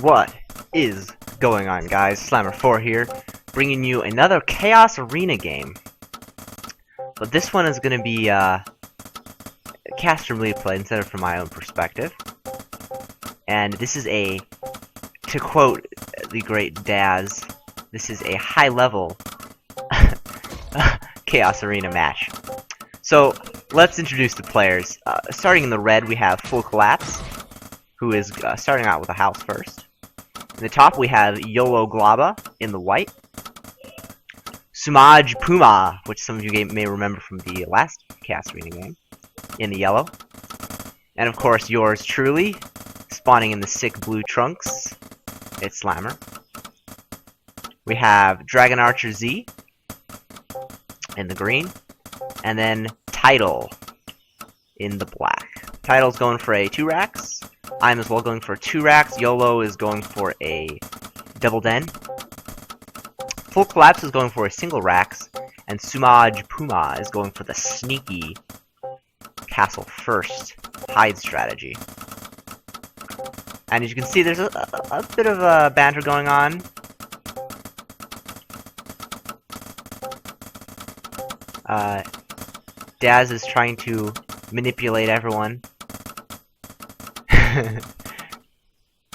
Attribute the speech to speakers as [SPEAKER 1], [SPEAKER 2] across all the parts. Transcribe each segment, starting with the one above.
[SPEAKER 1] What is going on, guys? Slammer4 here, bringing you another Chaos Arena game. But this one is going to be caster replay instead of from my own perspective. And this is to quote the great Daz, this is a high-level Chaos Arena match. So, let's introduce the players. Starting in the red, we have FullCollaps, who is starting out with a house first. In the top, we have YOLO Glaba in the white. Sumaj Puma, which some of you may remember from the last Chaos Arena game, in the yellow. And of course, yours truly, spawning in the sick blue trunks, it's Slammer. We have Dragonarcherz in the green. And then Title in the black. Title's going for a 2 racks. I'm as well going for 2 racks. YOLO is going for a double den. FullCollaps is going for a single racks. And Sumaj Puma is going for the sneaky castle first hide strategy. And as you can see, there's a bit of banter going on. Daz is trying to manipulate everyone.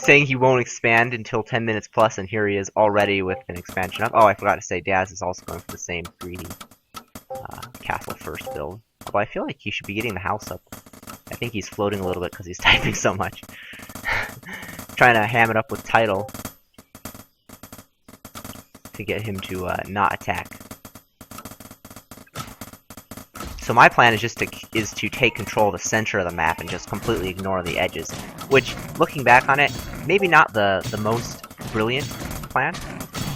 [SPEAKER 1] Saying he won't expand until 10 minutes plus, and here he is already with an expansion up. Oh, I forgot to say, Daz is also going for the same greedy castle first build. Although I feel like he should be getting the house up. I think he's floating a little bit because he's typing so much. Trying to ham it up with Title to get him to not attack. So my plan is to take control of the center of the map and just completely ignore the edges. Which, looking back on it, maybe not the most brilliant plan.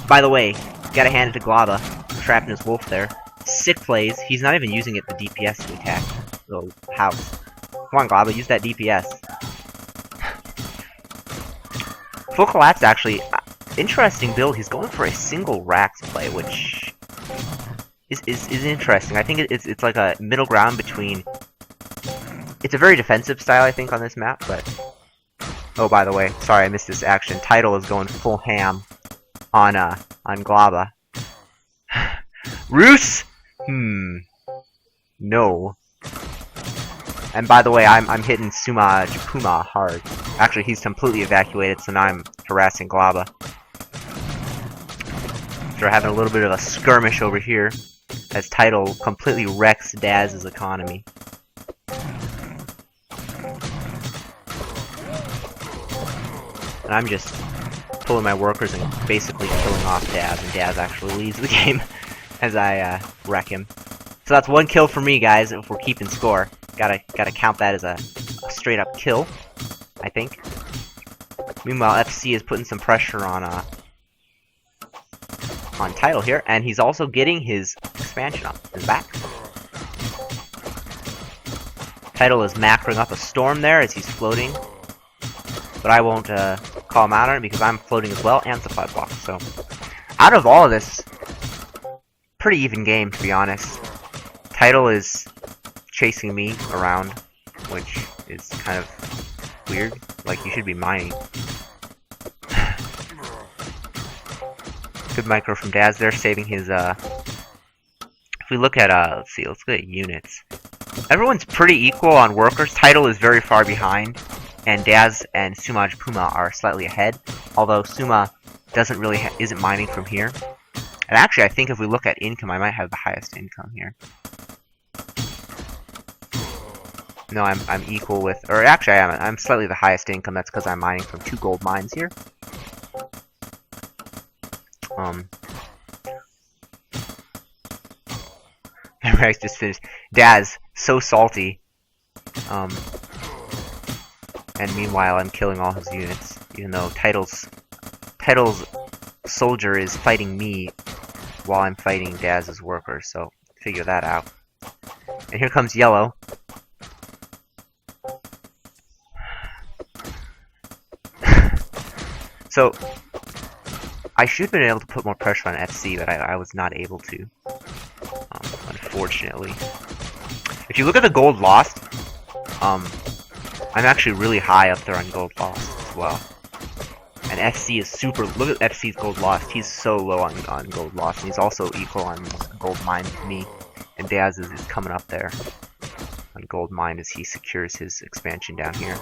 [SPEAKER 1] By the way, gotta hand it to Glaba, trapping his wolf there. Sick plays. He's not even using it the DPS to attack the house. Come on, Glaba, use that DPS. FullCollaps actually, interesting build. He's going for a single racks play, which is interesting. I think it's like a middle ground between. It's a very defensive style, I think, on this map. But oh, by the way, sorry I missed this action. Title is going full ham on Glaba. Roos? No. And by the way, I'm hitting Sumaj Puma hard. Actually, he's completely evacuated, so now I'm harassing Glaba. After having a little bit of a skirmish over here, as Title completely wrecks Daz's economy. And I'm just pulling my workers and basically killing off Daz, and Daz actually leaves the game as I wreck him. So that's 1 kill for me, guys, if we're keeping score. Gotta count that as a straight up kill, I think. Meanwhile, FC is putting some pressure on Title here, and he's also getting his expansion up his back. Title is macroing up a storm there as he's floating, but I won't call him out on it because I'm floating as well and supply block. So, out of all of this, pretty even game, to be honest. Title is chasing me around, which is kind of weird. Like, you should be mining. Good micro from Daz there, saving his, if we look at, let's look at units. Everyone's pretty equal on workers. Title is very far behind, and Daz and Sumaj Puma are slightly ahead, although Suma isn't mining from here. And actually, I think if we look at income, I might have the highest income here. No, I'm equal with, or actually I'm slightly the highest income. That's because I'm mining from 2 gold mines here. I just finished. Daz, so salty. And meanwhile, I'm killing all his units, even though Title's soldier is fighting me while I'm fighting Daz's workers. So figure that out. And here comes Yellow. So, I should have been able to put more pressure on FC, but I was not able to, unfortunately. If you look at the gold lost, I'm actually really high up there on gold lost as well. And FC is super. Look at FC's gold lost. He's so low on gold lost, and he's also equal on gold mine to me. And Daz is coming up there on gold mine as he secures his expansion down here.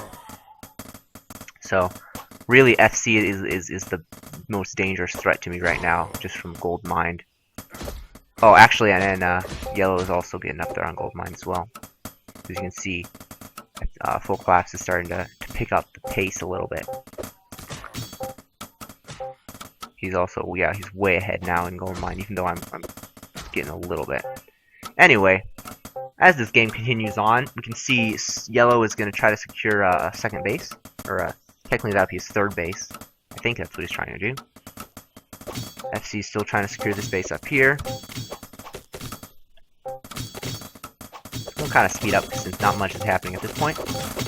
[SPEAKER 1] So really, FC is the most dangerous threat to me right now, just from gold mined. Oh, actually, and then yellow is also getting up there on gold mine as well. As you can see, FullCollaps is starting to pick up the pace a little bit. He's also, yeah, he's way ahead now in gold mine, even though I'm getting a little bit. Anyway, as this game continues on, we can see yellow is going to try to secure a second base, or technically that would be his third base. I think that's what he's trying to do. FC is still trying to secure this base up here. We'll kind of speed up since not much is happening at this point.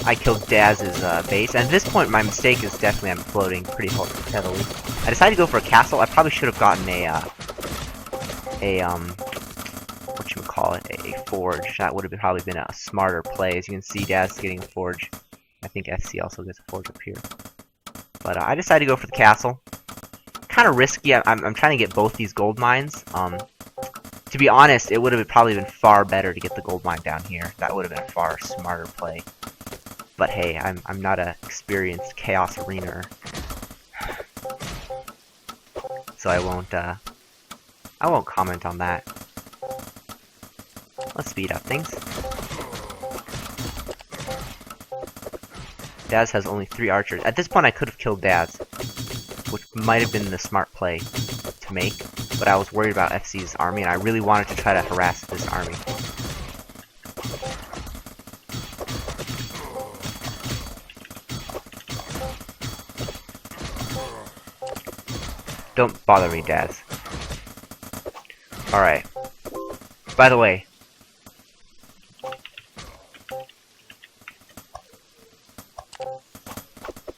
[SPEAKER 1] I killed Daz's base, and at this point my mistake is definitely I'm floating pretty heavily. I decided to go for a castle. I probably should have gotten a forge. That would have probably been a smarter play. As you can see, Daz is getting a forge. I think FC also gets a forge up here. But I decided to go for the castle. Kind of risky. I'm trying to get both these gold mines. To be honest, it would have probably been far better to get the gold mine down here. That would have been a far smarter play. But hey, I'm not an experienced chaos arenaer, so I won't comment on that. Let's speed up things. Daz has only 3 archers. At this point, I could have killed Daz, which might have been the smart play to make, but I was worried about FC's army, and I really wanted to try to harass this army. Don't bother me, Daz. Alright. By the way,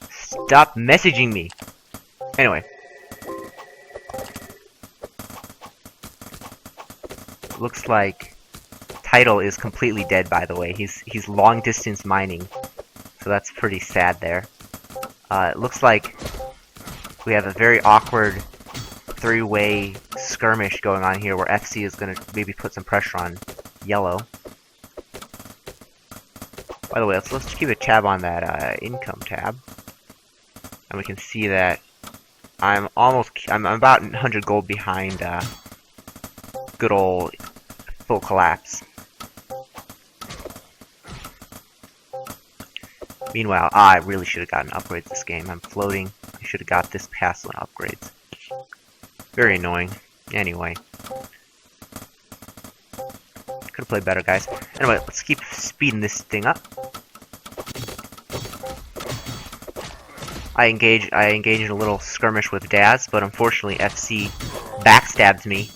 [SPEAKER 1] stop messaging me! Anyway. Looks like Title is completely dead, by the way. He's long distance mining. So that's pretty sad there. It looks like we have a very awkward 3-way skirmish going on here where FC is going to maybe put some pressure on yellow. By the way, let's keep a tab on that income tab. And we can see that I'm about 100 gold behind good old FullCollaps. Meanwhile, I really should have gotten upgrades this game. I'm floating. I should have got this castle and upgrades. Very annoying. Anyway. Could have played better, guys. Anyway, let's keep speeding this thing up. I engage in a little skirmish with Daz, but unfortunately FC backstabs me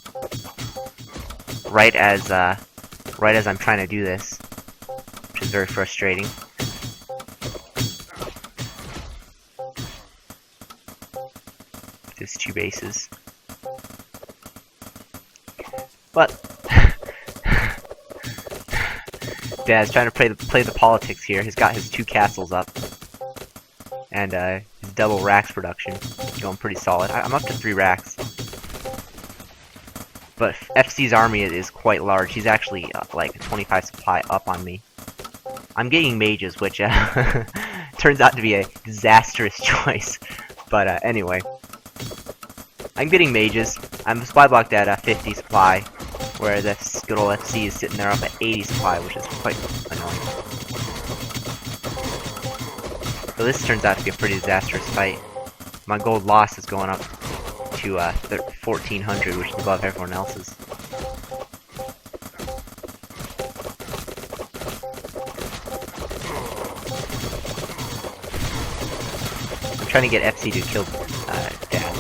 [SPEAKER 1] right as I'm trying to do this, which is very frustrating. Just 2 bases, but Daz trying to play the politics here. He's got his 2 castles up. And his double racks production going pretty solid. I'm up to 3 racks. But FC's army is quite large. He's actually like a 25 supply up on me. I'm getting mages, which turns out to be a disastrous choice. But anyway. I'm getting mages. I'm supply blocked at 50 supply. Whereas this good old FC is sitting there up at 80 supply, which is quite annoying. So this turns out to be a pretty disastrous fight. My gold loss is going up to 1400, which is above everyone else's. I'm trying to get FC to kill Daz,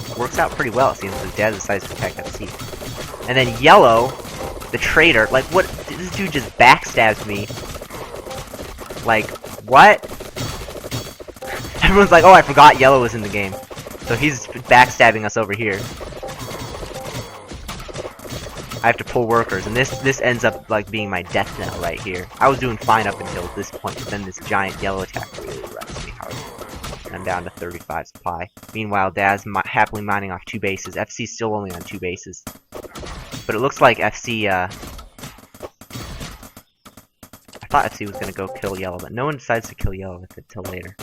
[SPEAKER 1] which works out pretty well, it seems, because Daz decides to attack FC. And then yellow, the traitor, like what? This dude just backstabs me. Like, what? Everyone's like, oh, I forgot yellow was in the game. So he's backstabbing us over here. I have to pull workers, and this ends up like being my death knell right here. I was doing fine up until this point, but then this giant yellow attack really wrecks me hard. And I'm down to 35 supply. Meanwhile, Daz happily mining off 2 bases. FC's still only on 2 bases. But it looks like FC, I thought FC was gonna go kill yellow, but no one decides to kill yellow until later.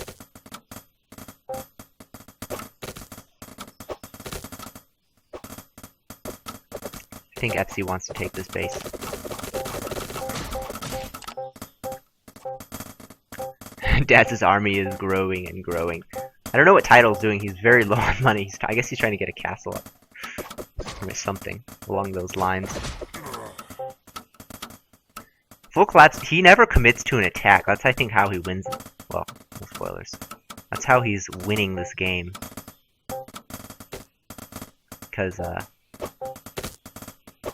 [SPEAKER 1] I think FC wants to take this base. Daz's army is growing and growing. I don't know what Title's doing. He's very low on money. I guess he's trying to get a castle up. Or something along those lines. FullCollaps, he never commits to an attack. That's, I think, how he wins it. Well, no spoilers. That's how he's winning this game. Because,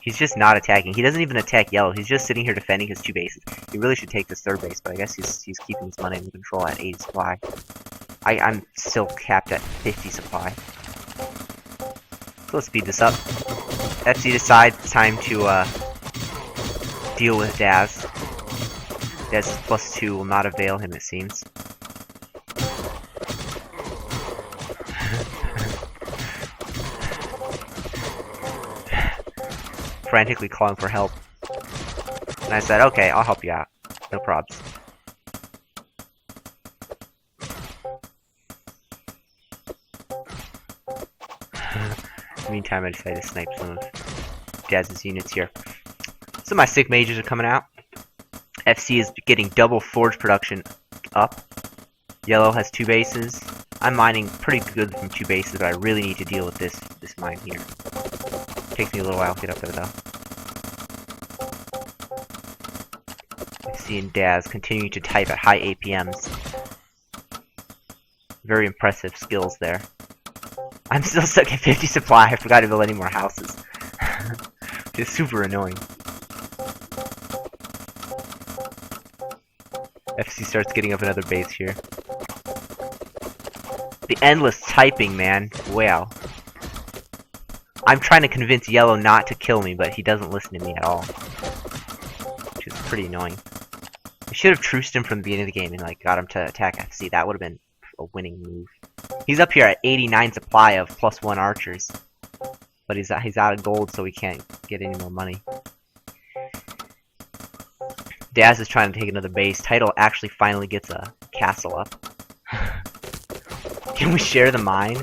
[SPEAKER 1] he's just not attacking. He doesn't even attack yellow. He's just sitting here defending his 2 bases. He really should take this 3rd base, but I guess he's keeping his money in control at 80 supply. I'm still capped at 50 supply. So let's speed this up. FC decides it's time to deal with Daz. Daz's +2 will not avail him, it seems. Frantically calling for help. And I said, okay, I'll help you out. No probs. Meantime, I decided to snipe some of Daz's units here. So my sick mages are coming out. FC is getting double forge production up. Yellow has 2 bases. I'm mining pretty good from 2 bases, but I really need to deal with this mine here. Takes me a little while to get up there, though. FC and Daz continue to type at high APMs. Very impressive skills there. I'm still stuck at 50 supply. I forgot to build any more houses. It's super annoying. FC starts getting up another base here. The endless typing, man. Wow. I'm trying to convince Yellow not to kill me, but he doesn't listen to me at all. Which is pretty annoying. I should have truced him from the beginning of the game and like got him to attack FC. That would have been a winning move. He's up here at 89 supply of +1 archers. But he's out of gold, so we can't get any more money. Daz is trying to take another base. Title actually finally gets a castle up. Can we share the mine?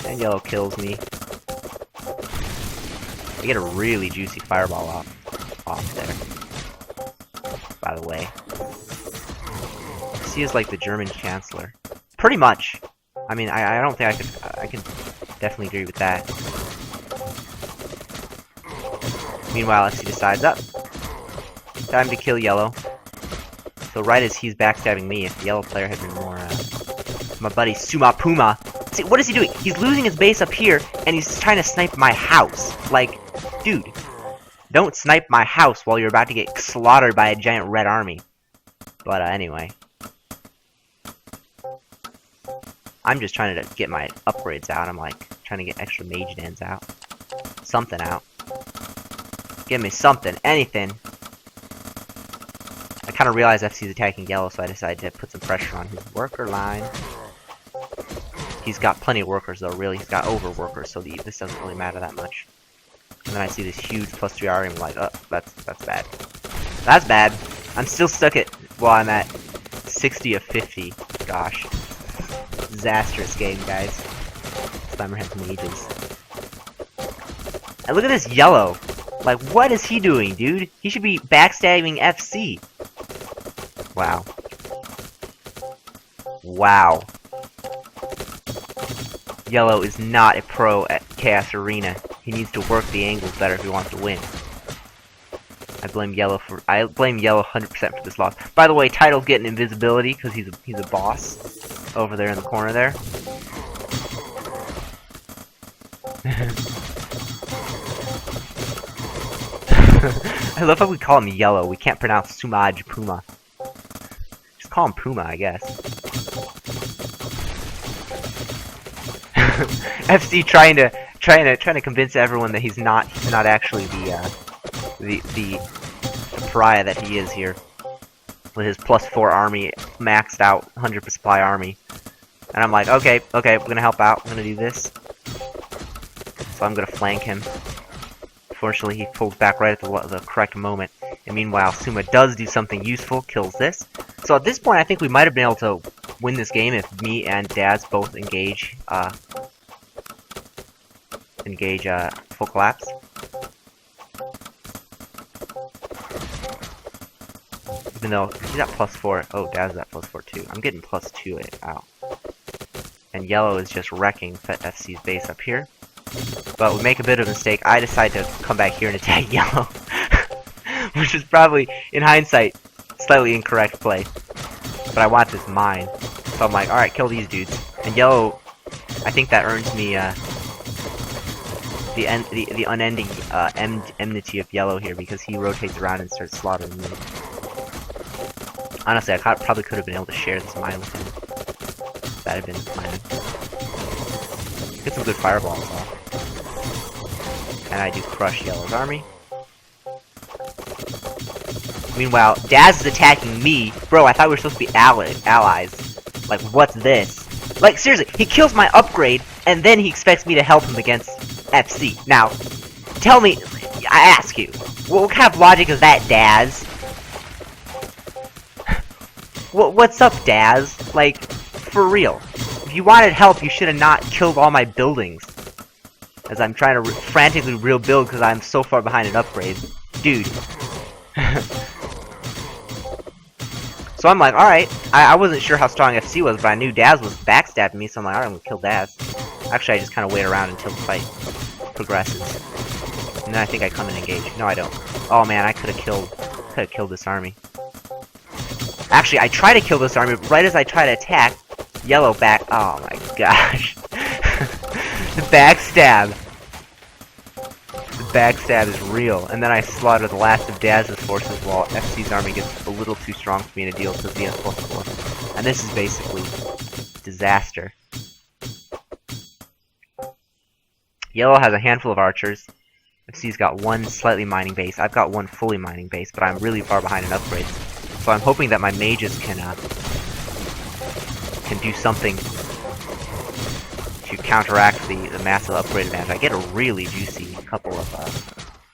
[SPEAKER 1] And Yellow kills me. We get a really juicy fireball off there. By the way. He is like the German Chancellor. Pretty much. I mean, I don't think I can definitely agree with that. Meanwhile, FC decides, up. Time to kill Yellow. So right as he's backstabbing me, if the Yellow player had been more, my buddy Suma Puma. See, what is he doing? He's losing his base up here, and he's trying to snipe my house. Like, dude, don't snipe my house while you're about to get slaughtered by a giant red army. But anyway. I'm just trying to get my upgrades out. I'm like trying to get extra mage dens out. Something out. Give me something. Anything. I kind of realized FC's attacking Yellow, so I decided to put some pressure on his worker line. He's got plenty of workers though, really. He's got over workers, so this doesn't really matter that much. And then I see this huge +3 army, and I'm like, oh, that's bad. That's bad. I'm still stuck at, well, I'm at 60 of 50. Gosh. Disastrous game, guys. Slimer has mages. And look at this Yellow. Like, what is he doing, dude? He should be backstabbing FC. Wow. Wow. Yellow is not a pro at Chaos Arena. He needs to work the angles better if he wants to win. I blame Yellow 100% for this loss. By the way, Title's getting invisibility because he's a boss over there in the corner there. I love how we call him Yellow. We can't pronounce Sumaj Puma. Just call him Puma, I guess. FC trying to convince everyone that he's not actually the pariah that he is here with his +4 army maxed out 100% supply army. And I'm like, okay, we're gonna help out. I'm gonna do this. So I'm gonna flank him. Fortunately, he pulls back right at the correct moment. And meanwhile, Suma does do something useful, kills this. So at this point, I think we might have been able to win this game if me and Daz both engage FullCollaps. Even though he's at +4. Oh, Daz is at +4 too. I'm getting +2 out. And yellow is just wrecking FC's base up here. But we make a bit of a mistake. I decide to come back here and attack yellow. Which is probably, in hindsight, slightly incorrect play. But I want this mine. So I'm like, alright, kill these dudes. And yellow, I think that earns me the unending enmity of yellow here, because he rotates around and starts slaughtering me. Honestly, I probably could have been able to share this mine with him. That had been the plan. Get some good fireballs off. And I do crush yellow's army. Meanwhile, Daz is attacking me. Bro, I thought we were supposed to be allies. Like, what's this? Like, seriously, he kills my upgrade, and then he expects me to help him against FC. Now, tell me, I ask you, what kind of logic is that, Daz? What's up, Daz? Like, for real. If you wanted help, you should have not killed all my buildings. As I'm trying to frantically rebuild because I'm so far behind in upgrades. Dude. So I'm like, alright. I wasn't sure how strong FC was, but I knew Daz was backstabbing me, so I'm like, alright, I'm gonna kill Daz. Actually, I just kind of wait around until the fight progresses. And then I think I come and engage. No, I don't. Oh man, I could have killed this army. Actually, I try to kill this army, but right as I try to attack, yellow back. Oh my gosh. The backstab. The backstab is real. And then I slaughter the last of Daz's forces while FC's army gets a little too strong for me to deal because he has +4. And this is basically disaster. Yellow has a handful of archers. FC's got one slightly mining base. I've got one fully mining base, but I'm really far behind in upgrades. So I'm hoping that my mages can do something to counteract the massive upgrade advantage. I get a really juicy couple of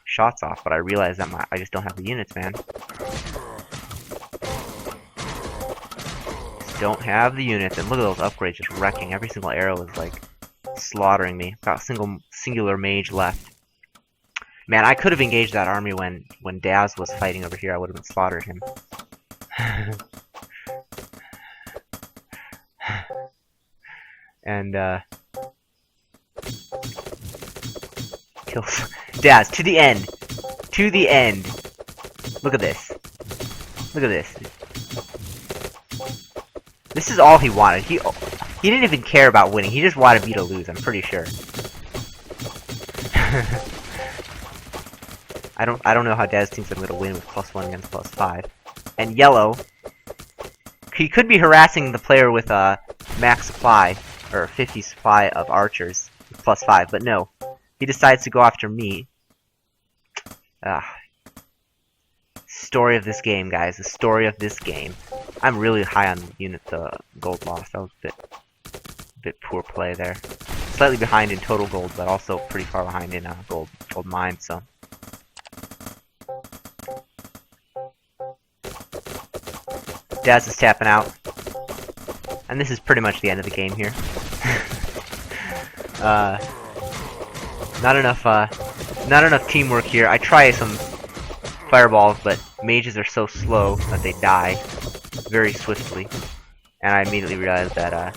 [SPEAKER 1] shots off, but I realize that I just don't have the units, man. Just don't have the units, and look at those upgrades just wrecking. Every single arrow is like slaughtering me. Got a singular mage left. Man, I could have engaged that army when Daz was fighting over here. I would have been slaughtered him. And kills Daz to the end. To the end. Look at this. Look at this. This is all he wanted. He didn't even care about winning. He just wanted me to lose, I'm pretty sure. I don't know how Daz thinks I'm gonna win with +1 against +5. And yellow, he could be harassing the player with max supply, or 50 supply of archers, with +5, but no. He decides to go after me. Story of this game, guys. The story of this game. I'm really high on unit gold loss. That was a bit poor play there. Slightly behind in total gold, but also pretty far behind in gold mine, so. Daz is tapping out. And this is pretty much the end of the game here. Not enough teamwork here. I try some fireballs, but mages are so slow that they die very swiftly. And I immediately realized that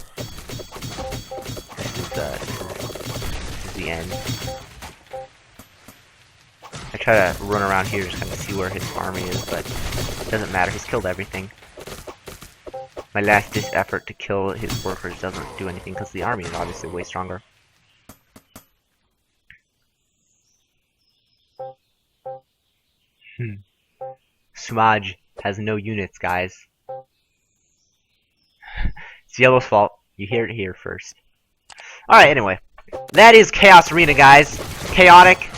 [SPEAKER 1] this is the end. I try to run around here just kind of see where his army is, but it doesn't matter. He's killed everything. My last ditch effort to kill his workers doesn't do anything because the army is obviously way stronger. Smudge has no units, guys. It's Yellow's fault. You hear it here first. Alright, anyway. That is Chaos Arena, guys. Chaotic.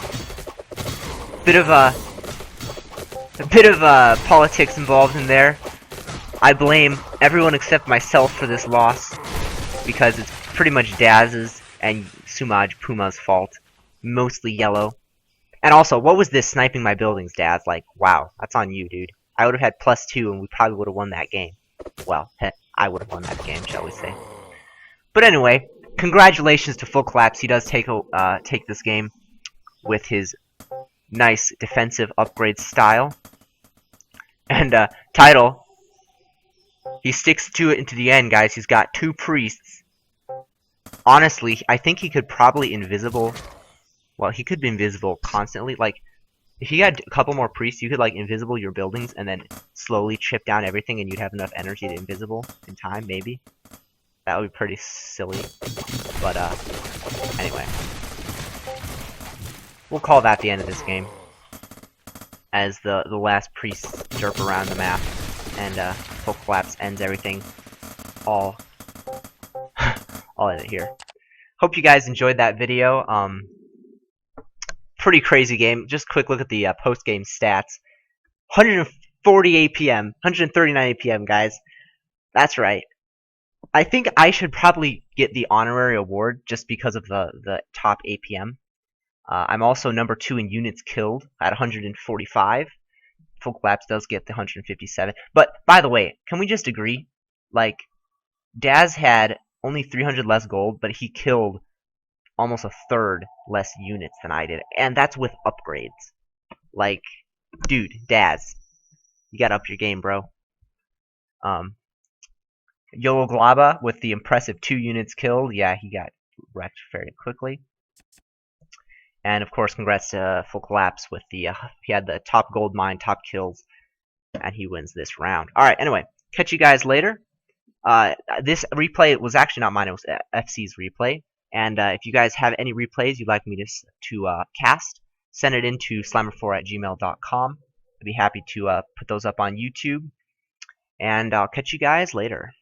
[SPEAKER 1] A bit of politics involved in there. I blame everyone except myself for this loss, because it's pretty much Daz's and Sumaj Puma's fault. Mostly yellow. And also, what was this sniping my buildings, Daz? Like, wow, that's on you, dude. I would have had +2 and we probably would have won that game. Well, I would have won that game, shall we say. But anyway, congratulations to FullCollaps. He does take this game with his nice defensive upgrade style. And Title, he sticks to it into the end, guys. He's got 2 priests. Honestly, I think he could probably invisible. Well, he could be invisible constantly. Like, if he had a couple more priests, you could like invisible your buildings and then slowly chip down everything, and you'd have enough energy to invisible in time. Maybe that would be pretty silly. But anyway, we'll call that the end of this game, as the last priests derp around the map, and FullCollaps ends everything all in it here. Hope you guys enjoyed that video. Pretty crazy game. Just quick look at the post-game stats. 140 APM, 139 APM, guys. That's right. I think I should probably get the honorary award just because of the top APM. I'm also number 2 in units killed at 145. FullCollaps does get the 157. But, by the way, can we just agree? Like, Daz had only 300 less gold, but he killed almost 1/3 less units than I did. And that's with upgrades. Like, dude, Daz, you gotta up your game, bro. Yolo Glaba with the impressive 2 units killed. Yeah, he got wrecked very quickly. And of course, congrats to FullCollaps with the he had the top gold mine, top kills, and he wins this round. All right, anyway, catch you guys later. This replay was actually not mine; it was FC's replay. And if you guys have any replays you'd like me to cast, send it in to slammer4@gmail.com. I'd be happy to put those up on YouTube. And I'll catch you guys later.